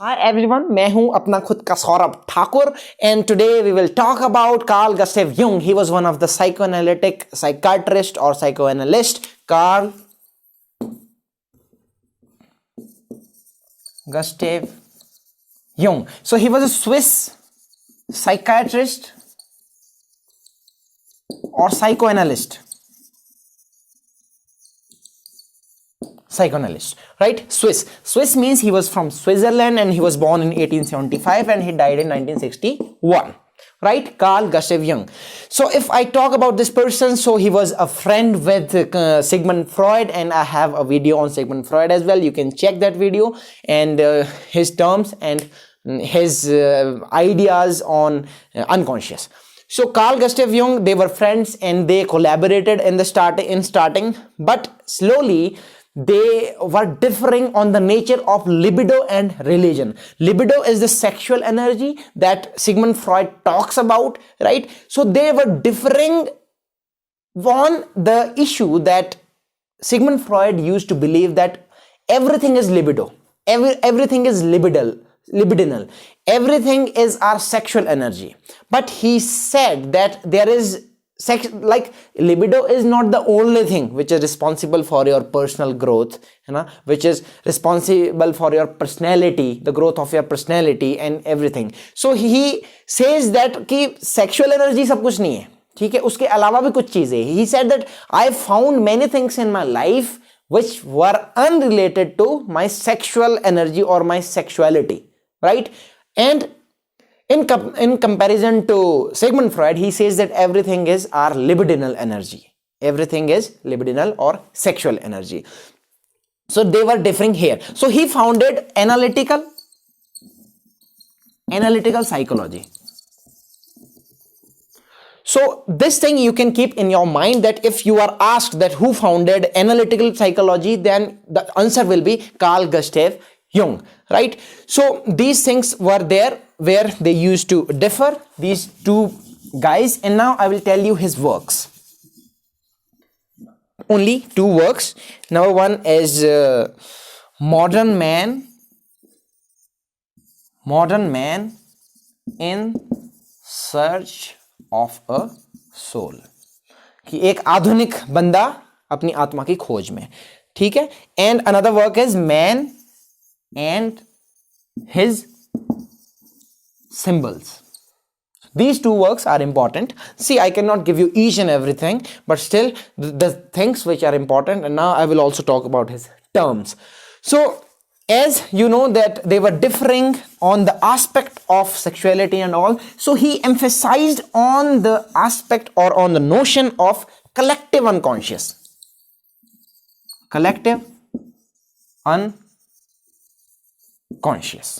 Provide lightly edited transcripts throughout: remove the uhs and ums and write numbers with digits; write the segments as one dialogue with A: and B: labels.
A: Hi everyone, मैं हूं अपना खुद का Saurabh Thakur and today we will talk about Carl Gustav Jung. He was one of the psychoanalytic psychiatrist or psychoanalyst. Carl Gustav Jung. So he was a Swiss psychiatrist or psychoanalyst. Psychoanalyst, right? Swiss means he was from Switzerland and he was born in 1875 and he died in 1961, right? Carl Gustav Jung. So if I talk about this person, so he was a friend with Sigmund Freud, and I have a video on Sigmund Freud as well. You can check that video and his terms and his ideas on unconscious. So Carl Gustav Jung, they were friends and they collaborated in the starting, but slowly they were differing on the nature of libido and religion. Libido is the sexual energy that Sigmund Freud talks about, right? So they were differing on the issue that Sigmund Freud used to believe that everything is libido, everything is libidinal, everything is our sexual energy. But he said that there is like libido is not the only thing which is responsible for your personal growth, which is responsible for your personality, the growth of your personality and everything. So he says that कि sexual energy सब कुछ नहीं है, ठीक है, उसके अलावा भी कुछ चीजें. He said that I found many things in my life which were unrelated to my sexual energy or my sexuality, right? And in comparison to Sigmund Freud, he says that everything is our libidinal energy. Everything is libidinal or sexual energy. So they were differing here. So he founded analytical psychology. So this thing you can keep in your mind, that if you are asked that who founded analytical psychology, then the answer will be Carl Gustav Jung, right? So these things were there where they used to differ, these two guys, and now I will tell you his works. Only two works. Number one is Modern Man in Search of a Soul, कि एक आधुनिक बंदा अपनी आत्मा की खोज में, ठीक है. And another work is Man and His Symbols. These two works are important. See, I cannot give you each and everything, but still the things which are important, and now I will also talk about his terms. So as you know that they were differing on the aspect of sexuality and all, so he emphasized on the aspect or on the notion of collective unconscious. Collective unconscious.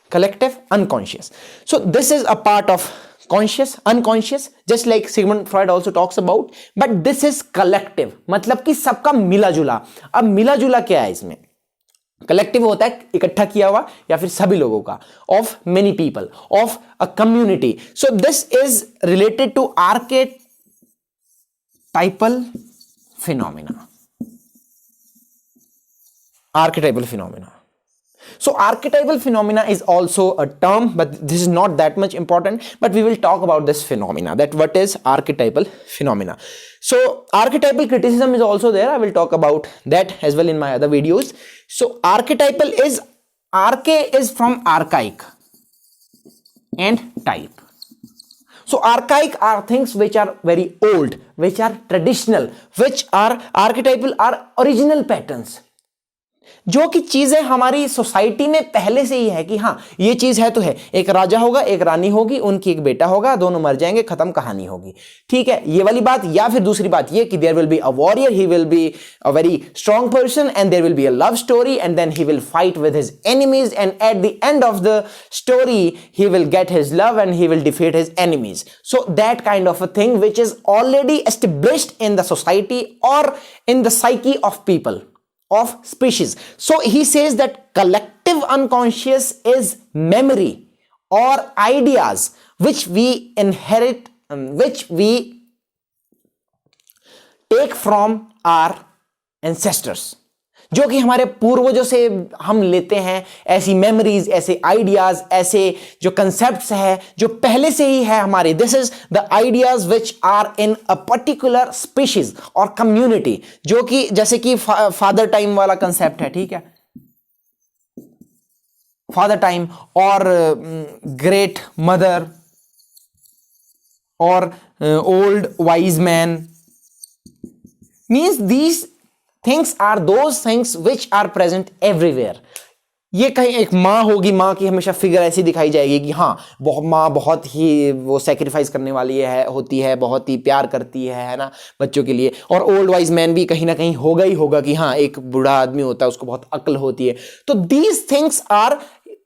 A: Collective unconscious. So this is a part of conscious, unconscious, just like Sigmund Freud also talks about, but this is collective, मतलब कि सबका मिला जुला. अब मिला जुला क्या है इसमें? कलेक्टिव होता है इकट्ठा किया हुआ या फिर सभी लोगों का, of many people, of a community. So this is related to archetypal phenomena. Archetypal phenomena. So archetypal phenomena is also a term, but this is not that much important, but we will talk about this phenomena, that what is archetypal phenomena. So archetypal criticism is also there. I will talk about that as well in my other videos. So archetypal is, arche is from archaic and type. So archaic are things which are very old, which are traditional, which are archetypal are original patterns, जो कि चीजें हमारी society में पहले से ही है कि हाँ ये चीज है तो है. एक राजा होगा, एक रानी होगी, उनकी एक बेटा होगा, दोनों मर जाएंगे, खत्म कहानी होगी, ठीक है, ये वाली बात. या फिर दूसरी बात ये कि there will be a warrior, he will be a very strong person, and there will be a love story, and then he will fight with his enemies, and at the end of the story he will get his love and he will defeat his enemies. So that kind of a thing which is already established in the society or in the psyche of people, of species. So he says that collective unconscious is memory or ideas which we inherit, which we take from our ancestors. जो कि हमारे पूर्वजों से हम लेते हैं, ऐसी memories, ऐसे आइडियाज, ऐसे जो कंसेप्ट्स है जो पहले से ही है हमारे. This is the ideas which are in a particular species और कम्युनिटी, जो कि जैसे कि फादर टाइम वाला कंसेप्ट है, ठीक है, फादर टाइम और ग्रेट मदर और old wise man. Means these things are those things which are present everywhere. ये कहीं एक माँ होगी, माँ की हमेशा फिगर ऐसी दिखाई जाएगी कि हाँ माँ बहुत ही वो सेक्रीफाइस करने वाली है, होती है, बहुत ही प्यार करती है ना, बच्चों के लिए. और ओल्ड वाइज मैन भी कहीं ना कहीं होगा ही होगा कि हाँ एक बूढ़ा आदमी होता है, उसको बहुत अक्ल होती है. तो these things are,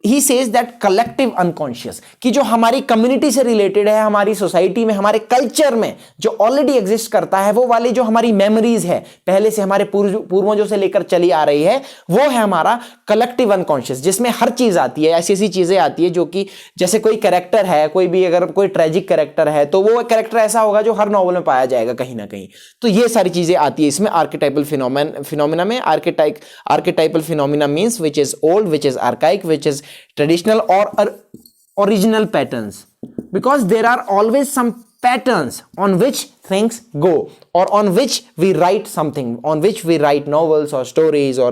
A: he says that collective unconscious, कि जो हमारी कम्युनिटी से रिलेटेड है, हमारी सोसाइटी में, हमारे कल्चर में जो ऑलरेडी एग्जिस्ट करता है, वो वाली जो हमारी मेमोरीज है पहले से हमारे पूर्वजों से लेकर चली आ रही है, वो है हमारा कलेक्टिव अनकॉन्शियस, जिसमें हर चीज आती है, ऐसी ऐसी चीजें आती है जो कि जैसे कोई कैरेक्टर है, कोई भी अगर कोई ट्रेजिक कैरेक्टर है तो वो कैरेक्टर ऐसा होगा जो हर नॉवल में पाया जाएगा कहीं ना कहीं. तो ये सारी चीजें आती है इसमें आर्केटाइपल फिनोमेना में. Archetypal phenomena means which is old, which is archaic, which is traditional or original patterns, because there are always some patterns on which things go, or on which we write something, on which we write novels or stories or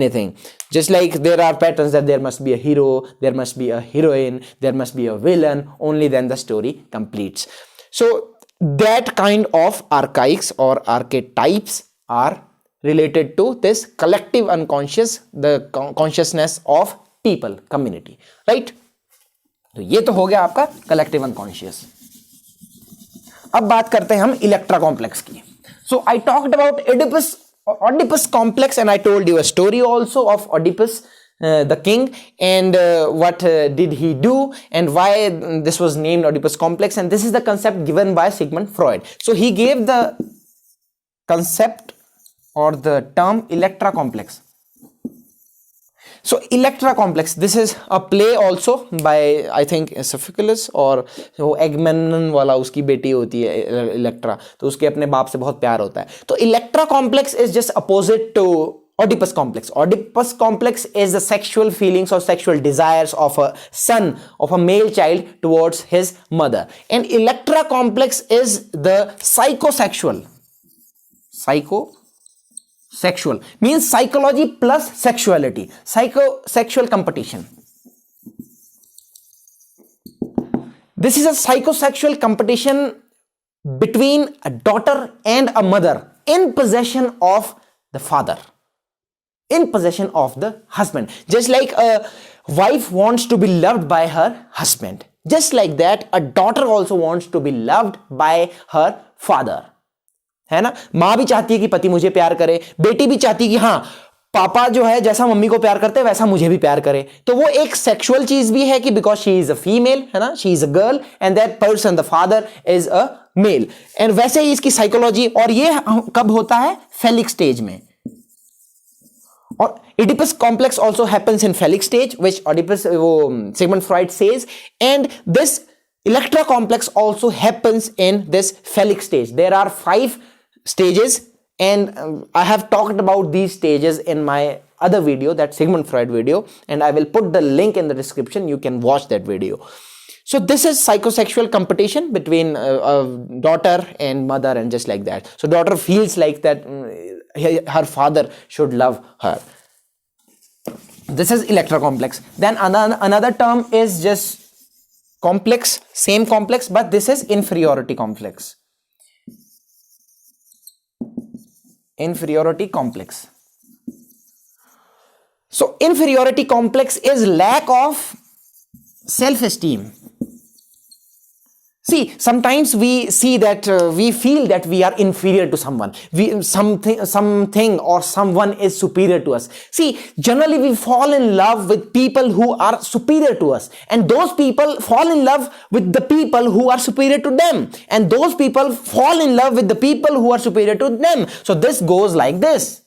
A: anything. Just like there are patterns that there must be a hero, there must be a heroine, there must be a villain, only then the story completes. So that kind of archaics or archetypes are related to this collective unconscious, the consciousness of people, community, right. तो ये तो हो गया आपका collective unconscious. अब बात करते हैं हम इलेक्ट्रा कॉम्प्लेक्स की. So I talked about Oedipus complex and I told you a story also of Oedipus the king, and what did he do and why this was named Oedipus complex, and this is the concept given by Sigmund Freud. So he gave the concept or the term Electra complex. So Electra complex, this is a play also by I think Sophocles, और वो एगमेमनन वाला उसकी बेटी होती है Electra, तो उसके अपने बाप से बहुत प्यार होता है. तो Electra complex is just opposite to Oedipus complex. Oedipus complex is the sexual feelings or sexual desires of a son, of a male child towards his mother, and Electra complex is the psychosexual means psychology plus sexuality, psychosexual competition. This is a psychosexual competition between a daughter and a mother in possession of the father, in possession of the husband. Just like a wife wants to be loved by her husband, just like that a daughter also wants to be loved by her father, है ना. माँ भी चाहती है कि पति मुझे प्यार करे, बेटी भी चाहती है कि हाँ पापा जो है जैसा मम्मी को प्यार करते हैं वैसा मुझे भी प्यार करे. तो वो एक सेक्सुअल चीज भी है कि because she is a female, है ना, she is a girl and that person the father is a male. And वैसे ही इसकी साइकोलॉजी, और ये कब होता है, फेलिक स्टेज में. और Oedipus complex also happens in phallic stage, which Sigmund Freud says, and this Electra complex also happens in this phallic stage. There are 5 stages, and I have talked about these stages in my other video, that Sigmund Freud video, and I will put the link in the description. You can watch that video. So this is psychosexual competition between a daughter and mother, and just like that. So daughter feels like that her father should love her. This is Electra complex. Then another term is just complex, same complex, but this is inferiority complex. Inferiority complex. So inferiority complex is lack of self-esteem. See, sometimes we see that we feel that we are inferior to someone. Something or someone is superior to us. See, generally we fall in love with people who are superior to us, and those people fall in love with the people who are superior to them, and those people fall in love with the people who are superior to them. So this goes like this.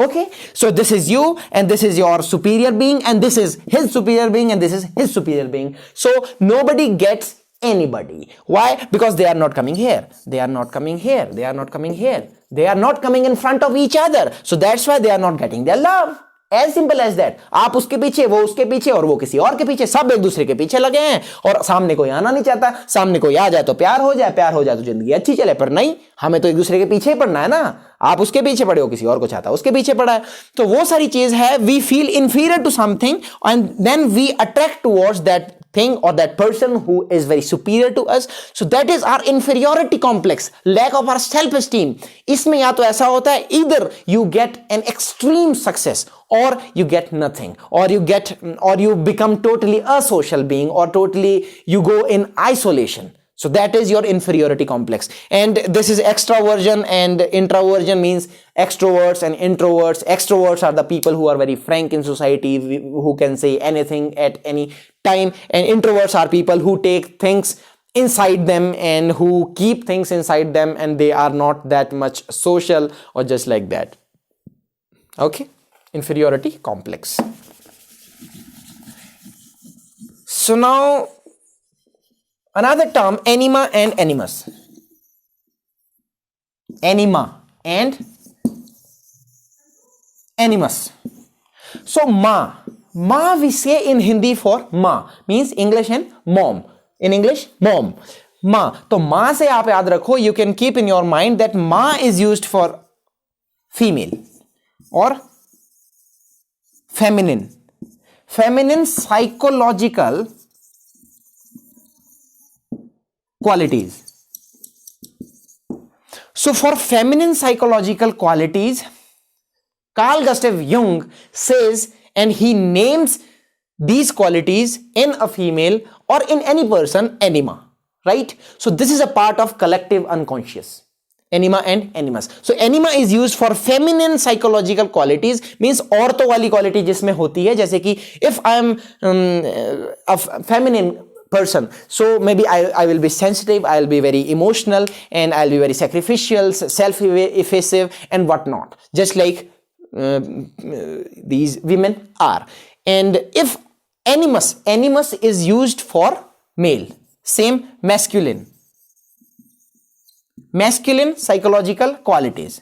A: Okay, so this is you, and this is your superior being, and this is his superior being, and this is his superior being. So nobody gets anybody. Why? Because they are not coming here, they are not coming here, they are not coming here, they are not coming in front of each other, so that's why they are not getting their love. As simple as that. आप उसके पीछे, वो उसके पीछे, और वो किसी और के पीछे, सब एक दूसरे के पीछे लगे हैं, और सामने कोई आना नहीं चाहता. सामने कोई आ जाए तो प्यार हो जाए, प्यार हो जाए तो जिंदगी अच्छी चले. पर नहीं, हमें तो एक दूसरे के पीछे पड़ना है ना. आप उसके पीछे पड़े हो, किसी और को चाहता है उसके पीछे पड़ा है. तो वो सारी चीज है. We feel inferior to something and then we attract towards that thing or that person who is very superior to us. So that is our inferiority complex, lack of our self esteem. इसमें या तो ऐसा होता है, either you get an extreme success or you get nothing, or you become totally a social being, or totally you go in isolation. So that is your inferiority complex. And this is extraversion, and introversion means extroverts and introverts. Extroverts are the people who are very frank in society, who can say anything at any time. And introverts are people who take things inside them and who keep things inside them, and they are not that much social or just like that. Okay? Inferiority complex. So now, another term, anima and animus. Anima and animus. So ma we say in Hindi for ma, means English and mom. In English, mom. Ma. तो ma से आप याद रखो, you can keep in your mind that ma is used for female or feminine. Feminine psychological qualities. So for feminine psychological qualities, Carl Gustav Jung says, and he names these qualities in a female or in any person, anima, right? So this is a part of collective unconscious. Anima and animus. So anima is used for feminine psychological qualities, means औरतों वाली quality जिसमें होती है, जैसे कि if I am a feminine person, so maybe I will be sensitive, I'll be very emotional, and I'll be very sacrificial, self-effacing and whatnot, just like these women are. And if animus is used for male, same masculine psychological qualities.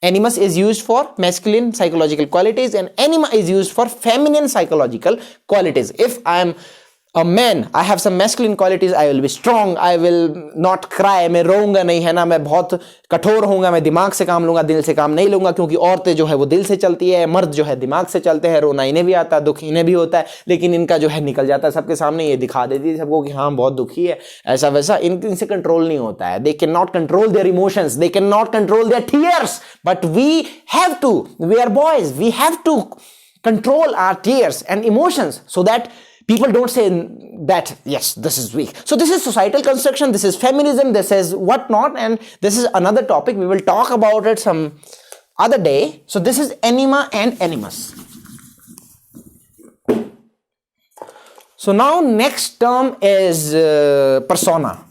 A: Animus is used for masculine psychological qualities, and anima is used for feminine psychological qualities. If I am a man, I have some masculine qualities, I will be strong, I will not cry, मैं रोऊंगा नहीं, है ना, मैं बहुत कठोर होऊंगा, मैं दिमाग से काम लूंगा, दिल से काम नहीं लूंगा, क्योंकि औरतें जो है वो दिल से चलती है, मर्द जो है दिमाग से चलते हैं. रोना इन्हें भी आता है, दुख इन्हें भी होता है, लेकिन इनका जो है निकल जाता है सबके सामने, ये दिखा देती है सबको कि हाँ बहुत दुखी है, ऐसा वैसा. इनसे कंट्रोल नहीं होता है. They cannot control their emotions, they cannot control their tears, but we have to, we are boys, we have to control our tears and emotions so that people don't say that, yes, this is weak. So this is societal construction, this is feminism, this is whatnot, and this is another topic. We will talk about it some other day. So this is anima and animus. So now next term is persona.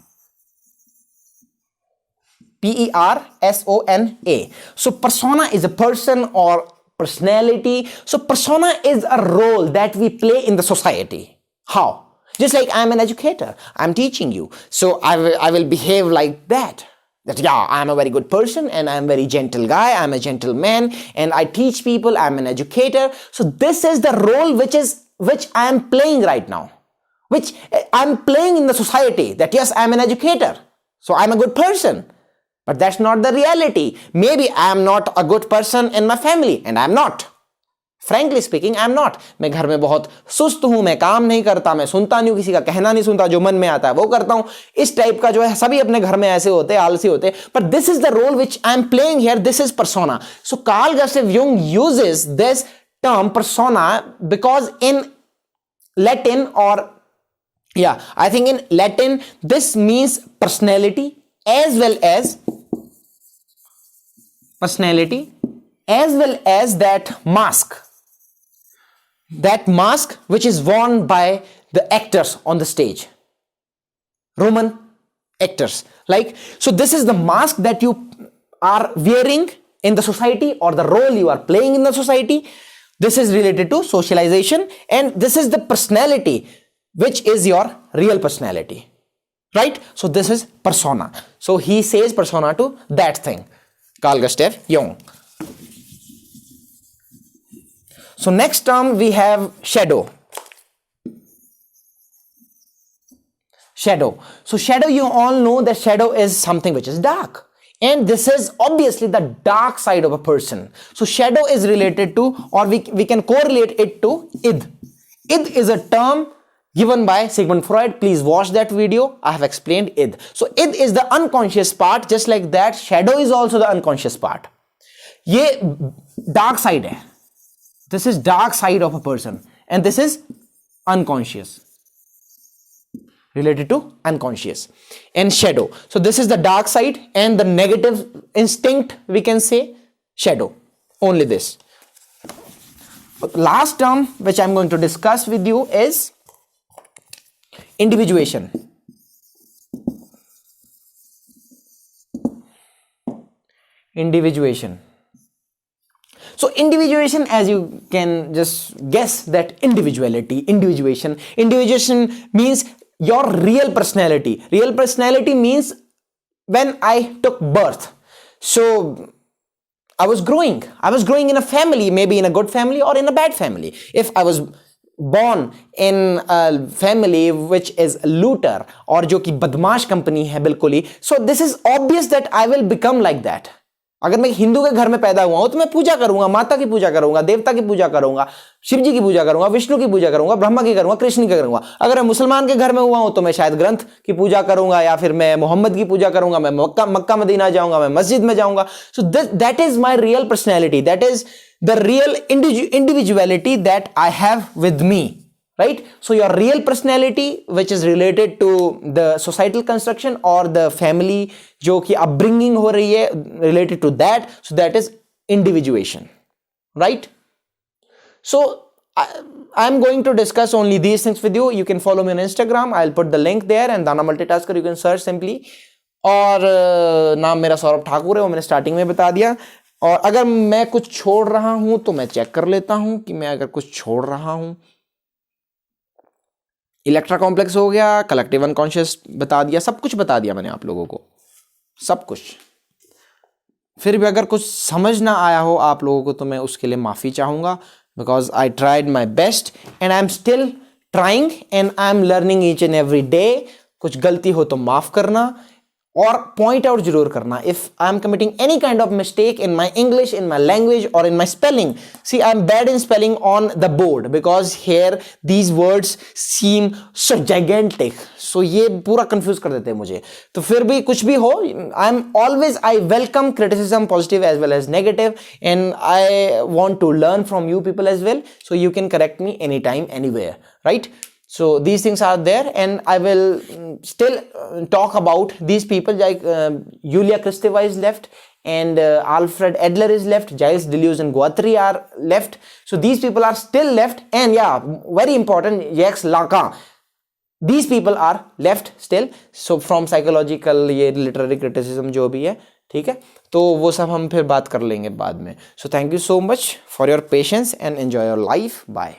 A: Persona. So persona is a person or personality. So persona is a role that we play in the society. How? Just like I'm an educator, I'm teaching you, so I will behave like that. That yeah, I'm a very good person and I'm a very gentle guy, I'm a gentleman, and I teach people, I'm an educator. So this is the role which I am playing right now, which I'm playing in the society, that yes, I'm an educator, so I'm a good person. But that's not the reality. Maybe I am not a good person in my family, and I am not. Frankly speaking, I am not. मैं घर में बहुत सुस्त हूं, मैं काम नहीं करता, मैं सुनता नहीं हूं, किसी का कहना नहीं सुनता, जो मन में आता है वो करता हूं. इस टाइप का जो है, सभी अपने घर में ऐसे होते हैं, आलसी होते हैं. But this is the role which I am playing here. This is persona. So Carl Gustav Jung uses this term persona because in Latin, or yeah, I think in Latin this means personality as well as that mask which is worn by the actors on the stage, Roman actors. Like, so this is the mask that you are wearing in the society, or the role you are playing in the society. This is related to socialization, and this is the personality which is your real personality. right? So this is persona. So he says persona to that thing, Carl Gustav Jung. So next term we have shadow. Shadow. So shadow, you all know that shadow is something which is dark, and this is obviously the dark side of a person. So shadow is related to, or we can correlate it to id. Id is a term given by Sigmund Freud. Please watch that video. I have explained id. So id is the unconscious part. Just like that, shadow is also the unconscious part. ये dark side है. This is dark side of a person, and this is unconscious, related to unconscious. And shadow, so this is the dark side and the negative instinct, we can say shadow. Only this. Last term which I'm going to discuss with you is individuation. Individuation. So individuation, as you can just guess, that individuality, individuation means your real personality. Real personality means when I took birth. So I was growing in a family, maybe in a good family or in a bad family. If I was born in a family which is looter, और जो कि बदमाश company है बिल्कुल ही, so this is obvious that I will become like that. अगर मैं हिंदू के घर में पैदा हुआ हूं तो मैं पूजा करूंगा, माता की पूजा करूंगा, देवता की पूजा करूंगा, शिव जी की पूजा करूंगा, विष्णु की पूजा करूंगा, ब्रह्मा की करूंगा, कृष्ण की करूंगा. अगर मैं मुसलमान के घर में हुआ हूं तो मैं शायद ग्रंथ की पूजा करूंगा, या फिर मैं मोहम्मद की पूजा करूंगा, मैं मक्का मदीना जाऊंगा, मैं मस्जिद में जाऊंगा. So that is my real personality, that is the real individuality that I have with me, right? So your real personality which is related to the societal construction or the family जो कि upbringing हो रही है, related to that, so that is individuation, right? So I'm going to discuss only these things with you. You can follow me on Instagram, I'll put the link there, and Dana Multitasker you can search simply. और नाम मेरा सौरभ ठाकुर है, वो मैंने starting में बता दिया. और अगर मैं कुछ छोड़ रहा हूं तो मैं चेक कर लेता हूं कि मैं अगर कुछ छोड़ रहा हूं. इलेक्ट्रा कॉम्प्लेक्स हो गया, कलेक्टिव अनकॉन्शियस बता दिया, सब कुछ बता दिया मैंने आप लोगों को, सब कुछ. फिर भी अगर कुछ समझ ना आया हो आप लोगों को तो मैं उसके लिए माफ़ी चाहूँगा, because I tried my best and I am still trying and I am learning each and every day. कुछ गलती हो तो माफ़ करना और पॉइंट आउट जरूर करना. If I am committing any kind of mistake in my English, in my language or in my spelling, see I am bad in spelling on the board because here these words seem so gigantic. So ये पूरा confuse कर देते हैं मुझे. तो फिर भी कुछ भी हो, I welcome criticism, positive as well as negative, and I want to learn from you people as well. So you can correct me any time anywhere, right? So these things are there, and I will still talk about these people like Julia Kristeva is left, and Alfred Adler is left, Giles Deleuze and Guattari are left. So these people are still left, and yeah, very important, Jacques Lacan. These people are left still. So from psychological, ये literary criticism जो भी है, ठीक है, तो वो सब हम फिर बात कर लेंगे बाद में. So thank you so much for your patience and enjoy your life. Bye.